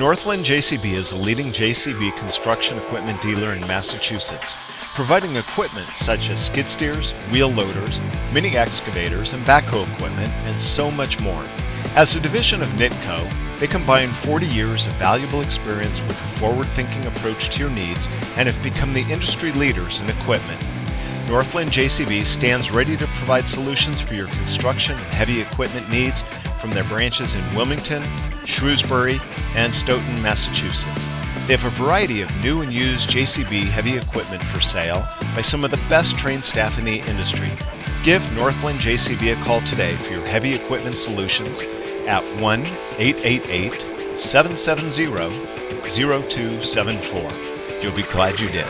Northland JCB is a leading JCB construction equipment dealer in Massachusetts, providing equipment such as skid steers, wheel loaders, mini excavators, and backhoe equipment, and so much more. As a division of NITCO, they combine 40 years of valuable experience with a forward-thinking approach to your needs and have become the industry leaders in equipment. Northland JCB stands ready to provide solutions for your construction and heavy equipment needs from their branches in Wilmington, Shrewsbury, and Stoughton, Massachusetts. They have a variety of new and used JCB heavy equipment for sale by some of the best trained staff in the industry. Give Northland JCB a call today for your heavy equipment solutions at 1-888-770-0274. You'll be glad you did.